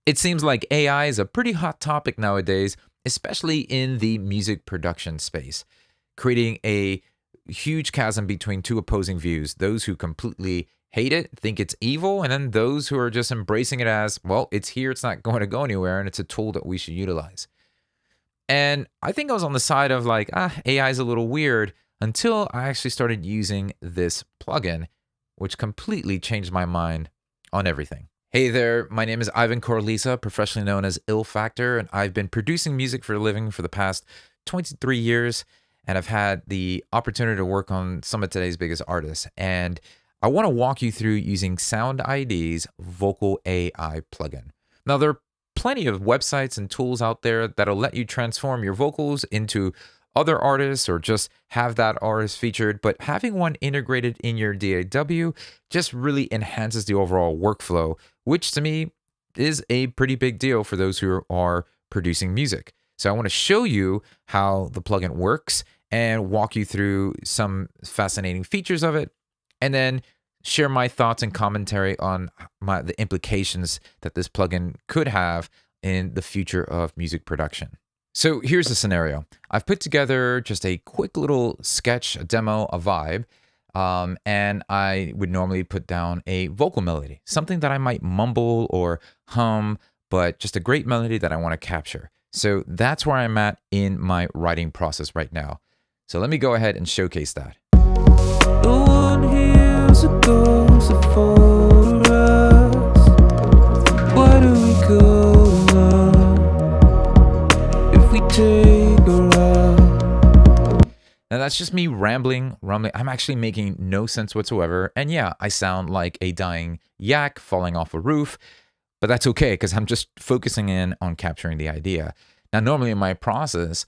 It seems like AI is a pretty hot topic nowadays, especially in the music production space, creating a huge chasm between two opposing views: those who completely hate it, think it's evil, and then those who are just embracing it as, well, it's here, it's not going to go anywhere, and it's a tool that we should utilize. And I think I was on the side of like, AI is a little weird until I actually started using this plugin, which completely changed my mind on everything. Hey there, my name is Ivan Corlisa, professionally known as Ill Factor, and I've been producing music for a living for the past 23 years, and I've had the opportunity to work on some of today's biggest artists. And I want to walk you through using Sound ID's Vocal AI plugin. Now, there are plenty of websites and tools out there that'll let you transform your vocals into other artists or just have that artist featured, but having one integrated in your DAW just really enhances the overall workflow, which to me is a pretty big deal for those who are producing music. So I want to show you how the plugin works and walk you through some fascinating features of it, and then share my thoughts and commentary on the implications that this plugin could have in the future of music production. So here's the scenario. I've put together just a quick little sketch, a demo, a vibe, and I would normally put down a vocal melody, something that I might mumble or hum, but just a great melody that I want to capture. So that's where I'm at in my writing process right now. So let me go ahead and showcase that. No one hears a ghost for us. Why do we go alone if we take a ride? Now that's just me rambling. I'm actually making no sense whatsoever. And yeah, I sound like a dying yak falling off a roof, but that's okay because I'm just focusing in on capturing the idea. Now, normally in my process,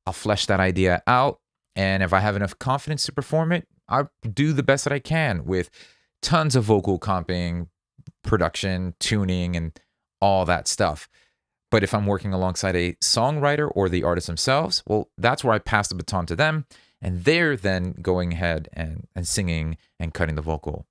I'll flesh that idea out. And if I have enough confidence to perform it, I do the best that I can with tons of vocal comping, production, tuning, and all that stuff. But if I'm working alongside a songwriter or the artist themselves, well, that's where I pass the baton to them, and they're then going ahead and singing and cutting the vocal.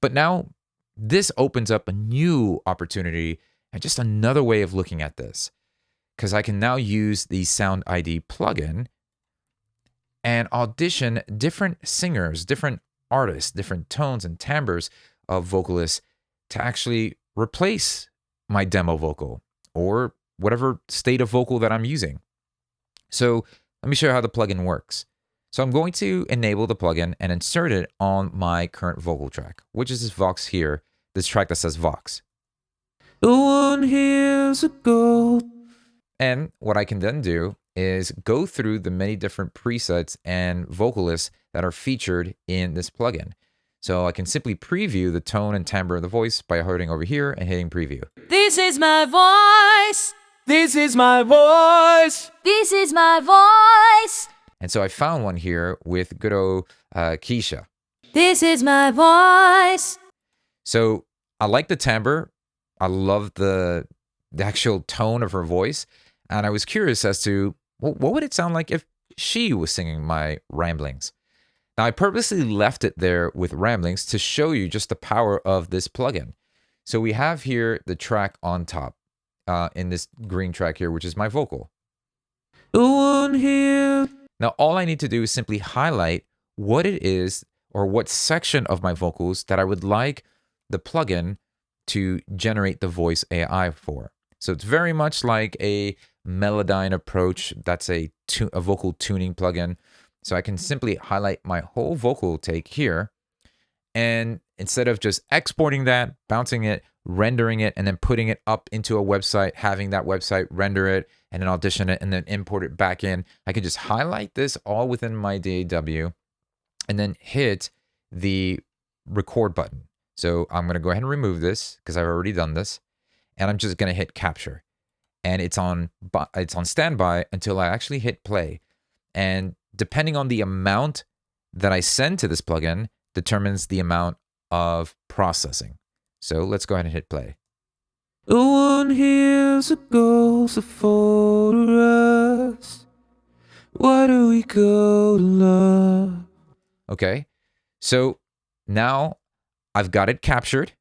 But now this opens up a new opportunity and just another way of looking at this, because I can now use the Sound ID plugin and audition different singers, different artists, different tones and timbres of vocalists to actually replace my demo vocal or whatever state of vocal that I'm using. So let me show you how the plugin works. So I'm going to enable the plugin and insert it on my current vocal track, which is this Vox here, this track that says Vox. No one hears a ghost. And what I can then do is go through the many different presets and vocalists that are featured in this plugin. So I can simply preview the tone and timbre of the voice by holding over here and hitting preview. This is my voice. This is my voice. This is my voice. And so I found one here with good old Keisha. This is my voice. So I like the timbre. I love the actual tone of her voice. And I was curious as to, well, what would it sound like if she was singing my ramblings? Now, I purposely left it there with ramblings to show you just the power of this plugin. So we have here the track on top in this green track here, which is my vocal. No one here. Now, all I need to do is simply highlight what it is or what section of my vocals that I would like the plugin to generate the voice AI for. So it's very much like a Melodyne approach. That's a vocal tuning plugin. So I can simply highlight my whole vocal take here. And instead of just exporting that, bouncing it, rendering it, and then putting it up into a website, having that website render it, and then audition it, and then import it back in, I can just highlight this all within my DAW and then hit the record button. So I'm going to go ahead and remove this because I've already done this. And I'm just going to hit capture. And it's on standby until I actually hit play. And depending on the amount that I send to this plugin determines the amount of processing. So let's go ahead and hit play. No one hears a ghost for us. Why do we go to love? Okay, so now I've got it captured.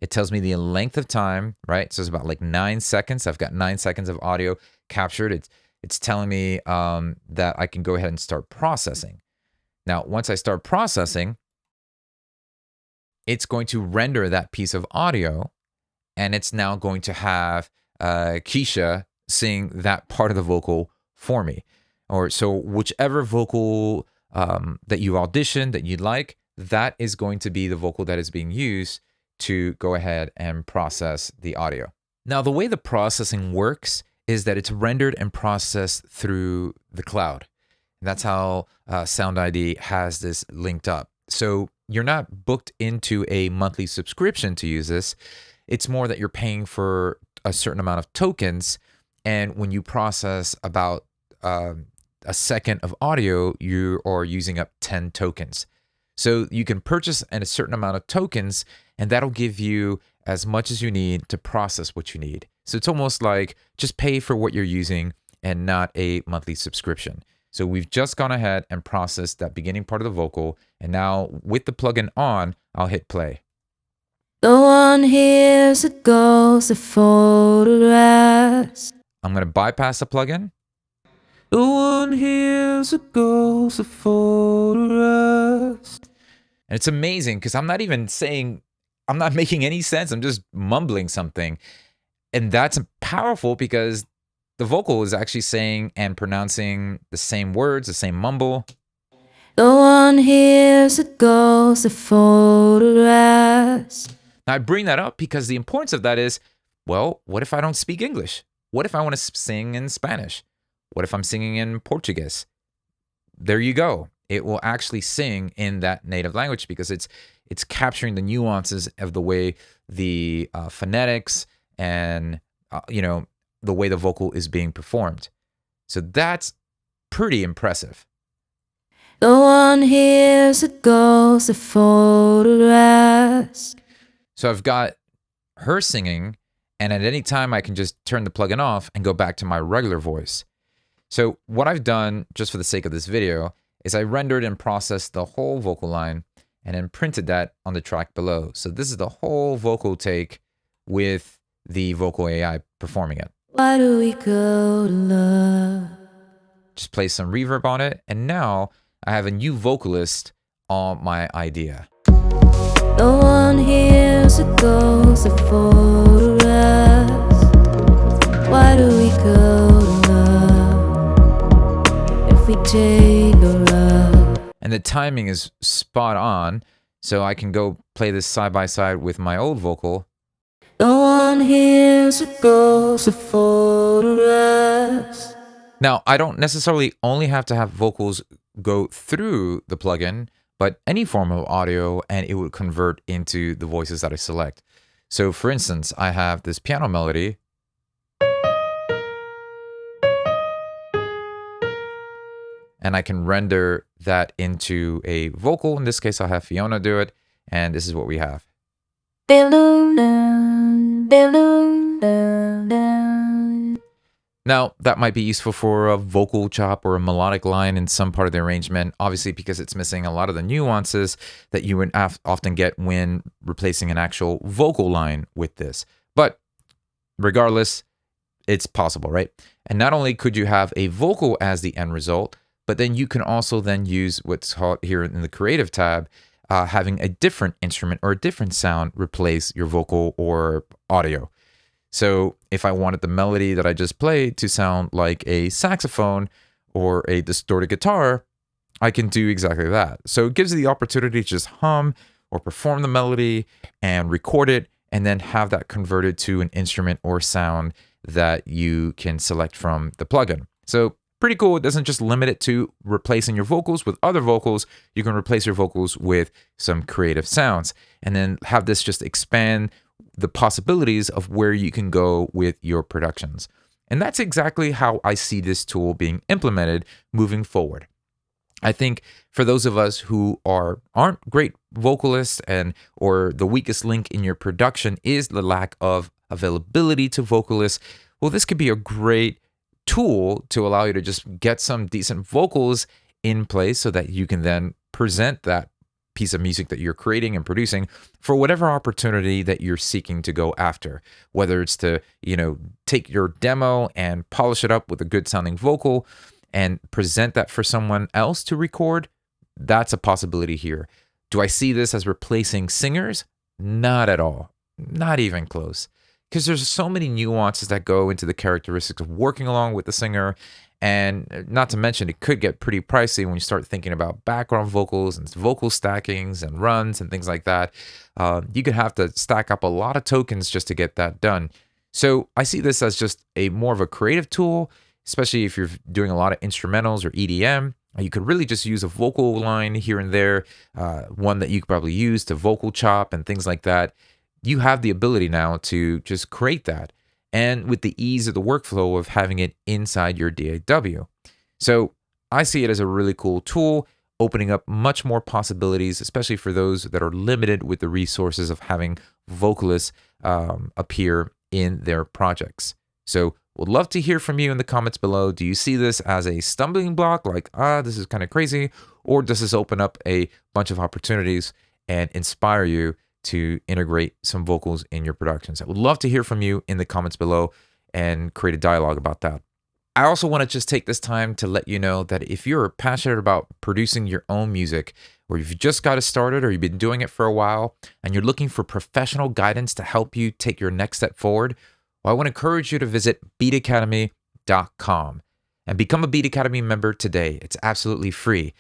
It tells me the length of time, right? So it's about like 9 seconds. I've got 9 seconds of audio captured. It's telling me that I can go ahead and start processing. Now, once I start processing, it's going to render that piece of audio, and it's now going to have Keisha sing that part of the vocal for me. Or so whichever vocal that you auditioned that you'd like, that is going to be the vocal that is being used to go ahead and process the audio. Now, the way the processing works is that it's rendered and processed through the cloud. And that's how Sound ID has this linked up. So you're not booked into a monthly subscription to use this. It's more that you're paying for a certain amount of tokens. And when you process about a second of audio, you are using up 10 tokens. So you can purchase a certain amount of tokens, and that'll give you as much as you need to process what you need. So it's almost like just pay for what you're using and not a monthly subscription. So we've just gone ahead and processed that beginning part of the vocal. And now with the plugin on, I'll hit play. No one hears the ghost of photographs. I'm going to bypass the plugin. No one hears a ghost of photographs. And it's amazing because I'm not making any sense. I'm just mumbling something. And that's powerful because the vocal is actually saying and pronouncing the same words, the same mumble. No one hears the ghost of photographs. Now, I bring that up because the importance of that is, well, what if I don't speak English? What if I want to sing in Spanish? What if I'm singing in Portuguese? There you go. It will actually sing in that native language because it's capturing the nuances of the way the phonetics and the way the vocal is being performed. So that's pretty impressive. No one hears the ghost of photographs. So I've got her singing, and at any time I can just turn the plugin off and go back to my regular voice. So what I've done, just for the sake of this video, is I rendered and processed the whole vocal line and then printed that on the track below. So this is the whole vocal take with the vocal AI performing it. Why do we go to love? Just place some reverb on it, and now I have a new vocalist on my idea. No one hears the ghost of photographs. Why do we go to love if we take a road? And the timing is spot on, so I can go play this side by side with my old vocal. No one hears the ghost of photographs. Now, I don't necessarily only have to have vocals go through the plugin, but any form of audio, and it would convert into the voices that I select. So for instance, I have this piano melody. And I can render that into a vocal. In this case, I'll have Fiona do it. And this is what we have. Now, that might be useful for a vocal chop or a melodic line in some part of the arrangement, obviously because it's missing a lot of the nuances that you would often get when replacing an actual vocal line with this. But regardless, it's possible, right? And not only could you have a vocal as the end result, but then you can also then use what's called here in the creative tab, having a different instrument or a different sound replace your vocal or audio. So if I wanted the melody that I just played to sound like a saxophone or a distorted guitar, I can do exactly that. So it gives you the opportunity to just hum or perform the melody and record it and then have that converted to an instrument or sound that you can select from the plugin. So pretty cool. It doesn't just limit it to replacing your vocals with other vocals. You can replace your vocals with some creative sounds and then have this just expand the possibilities of where you can go with your productions. And that's exactly how I see this tool being implemented moving forward. I think for those of us who aren't great vocalists or the weakest link in your production is the lack of availability to vocalists, well, this could be a great tool to allow you to just get some decent vocals in place so that you can then present that piece of music that you're creating and producing for whatever opportunity that you're seeking to go after. Whether it's to, take your demo and polish it up with a good sounding vocal and present that for someone else to record, that's a possibility here. Do I see this as replacing singers? Not at all. Not even close. Because there's so many nuances that go into the characteristics of working along with the singer. And not to mention, it could get pretty pricey when you start thinking about background vocals and vocal stackings and runs and things like that. You could have to stack up a lot of tokens just to get that done. So I see this as just a more of a creative tool, especially if you're doing a lot of instrumentals or EDM. You could really just use a vocal line here and there, one that you could probably use to vocal chop and things like that. You have the ability now to just create that, and with the ease of the workflow of having it inside your DAW. So I see it as a really cool tool, opening up much more possibilities, especially for those that are limited with the resources of having vocalists appear in their projects. So would love to hear from you in the comments below. Do you see this as a stumbling block, like, this is kind of crazy, or does this open up a bunch of opportunities and inspire you to integrate some vocals in your productions? I would love to hear from you in the comments below and create a dialogue about that. I also want to just take this time to let you know that if you're passionate about producing your own music, or you've just got it started or you've been doing it for a while and you're looking for professional guidance to help you take your next step forward, well, I want to encourage you to visit beatacademy.com and become a Beat Academy member today. It's absolutely free.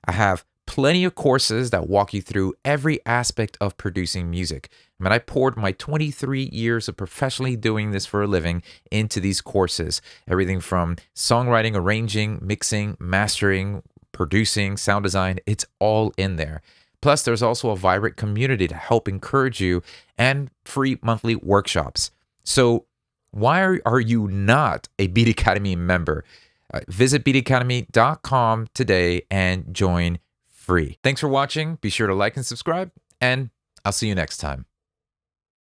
I have plenty of courses that walk you through every aspect of producing music. I mean, I poured my 23 years of professionally doing this for a living into these courses. Everything from songwriting, arranging, mixing, mastering, producing, sound design, it's all in there. Plus, there's also a vibrant community to help encourage you and free monthly workshops. So why are you not a Beat Academy member? Visit beatacademy.com today and join free. Thanks for watching. Be sure to like and subscribe, and I'll see you next time.